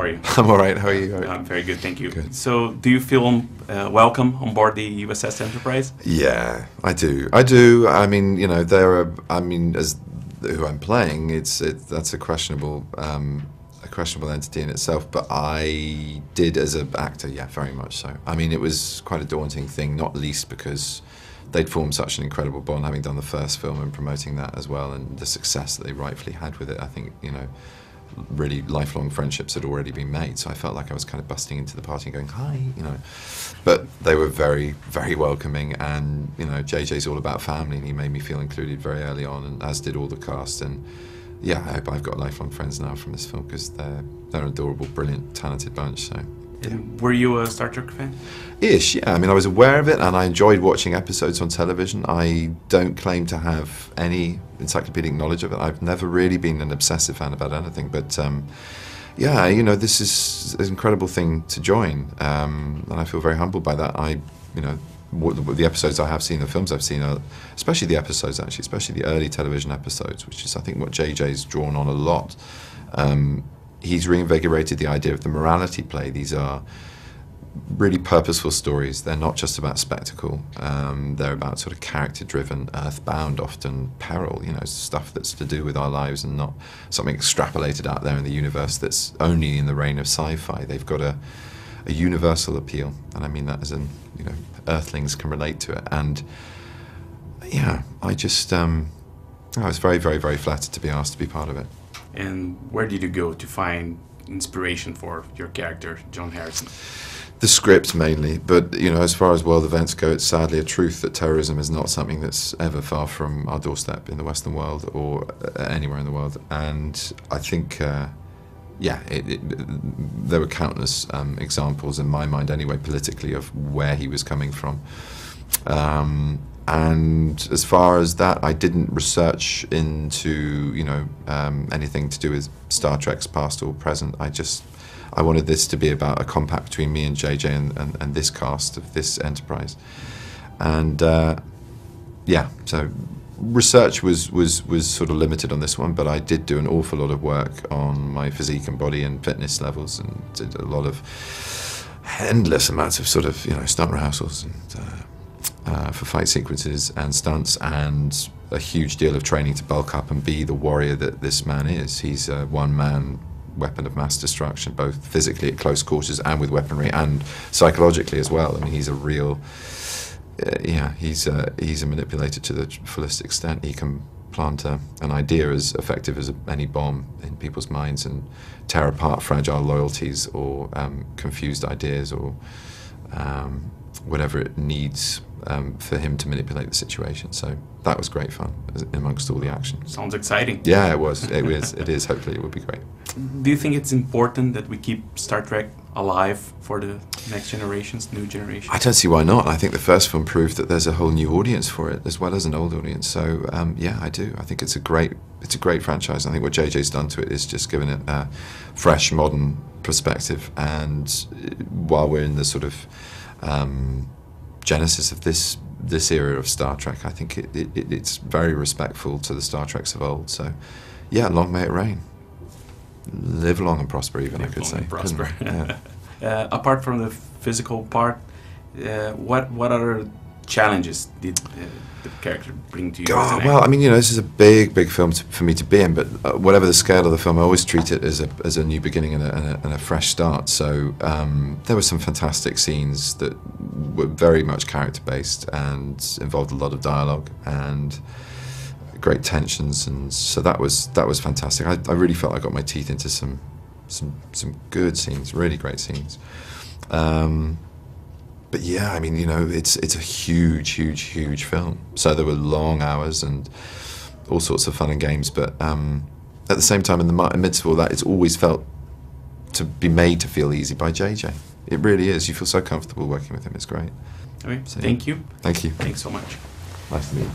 are you? I'm all right. How are you? I'm very good, thank you. Good. So, do you feel welcome on board the USS Enterprise? Yeah, I do. I do. I mean, you know, there are. I mean, as who I'm playing, that's a questionable entity in itself. But I did as an actor, yeah, very much so. I mean, it was quite a daunting thing, not least because they'd formed such an incredible bond, having done the first film and promoting that as well, and the success that they rightfully had with it. I think, you know, really lifelong friendships had already been made, so I felt like I was kind of busting into the party and going, hi, you know. But they were very, very welcoming, and, you know, JJ's all about family, and he made me feel included very early on, and as did all the cast. And yeah, I hope I've got lifelong friends now from this film, because they're an adorable, brilliant, talented bunch, so. Yeah. Were you a Star Trek fan? Ish, yeah. I mean, I was aware of it, and I enjoyed watching episodes on television. I don't claim to have any encyclopedic knowledge of it. I've never really been an obsessive fan about anything, but yeah, you know, this is an incredible thing to join, and I feel very humbled by that. You know, the episodes I have seen, the films I've seen, especially the episodes, actually, especially the early television episodes, which is, I think, what JJ's drawn on a lot. He's reinvigorated the idea of the morality play. These are really purposeful stories. They're not just about spectacle. They're about sort of character-driven, earthbound, often peril, you know, stuff that's to do with our lives and not something extrapolated out there in the universe that's only in the reign of sci-fi. They've got a universal appeal, and I mean that as in, you know, earthlings can relate to it. And yeah, I was very, very, very flattered to be asked to be part of it. And where did you go to find inspiration for your character, John Harrison? The script mainly, but you know, as far as world events go, it's sadly a truth that terrorism is not something that's ever far from our doorstep in the Western world or anywhere in the world. And I think, yeah, there were countless examples in my mind, anyway, politically, of where he was coming from. And as far as that, I didn't research into, you know, anything to do with Star Trek's past or present. I wanted this to be about a compact between me and JJ and this cast of this Enterprise. And yeah, so research was sort of limited on this one, but I did do an awful lot of work on my physique and body and fitness levels, and did a lot of endless amounts of sort of, you know, stunt rehearsals and for fight sequences and stunts, and a huge deal of training to bulk up and be the warrior that this man is. He's a one-man weapon of mass destruction, both physically at close quarters and with weaponry, and psychologically as well. I mean, he's a real, yeah, he's a manipulator to the fullest extent. He can plant an idea as effective as any bomb in people's minds and tear apart fragile loyalties or confused ideas or whatever it needs for him to manipulate the situation. So that was great fun amongst all the action. Sounds exciting. Yeah, it was. It is. Hopefully it will be great. Do you think it's important that we keep Star Trek alive for the next generations, new generations? I don't see why not. I think the first film proved that there's a whole new audience for it as well as an old audience. So yeah, I do. I think it's a great franchise. I think what JJ's done to it is just given it a fresh, modern perspective. And while we're in the sort of genesis of this era of Star Trek, I think it's very respectful to the Star Treks of old. So yeah, long may it reign. Live long and prosper, even. Live I could long say. and prosper. Yeah. Apart from the physical part, what other challenges did the character bring to you? God, well, I mean, you know, this is a big film for me to be in, but whatever the scale of the film, I always treat it as a new beginning and a fresh start. So there were some fantastic scenes that were very much character-based and involved a lot of dialogue and great tensions, and so that was fantastic. I really felt I got my teeth into some good scenes, really great scenes. But yeah, I mean, you know, it's a huge film. So there were long hours and all sorts of fun and games. But at the same time, in the midst of all that, it's always felt to be made to feel easy by JJ. It really is. You feel so comfortable working with him. It's great. Okay, So, thank you. Thank you. Thanks so much. Nice to meet you.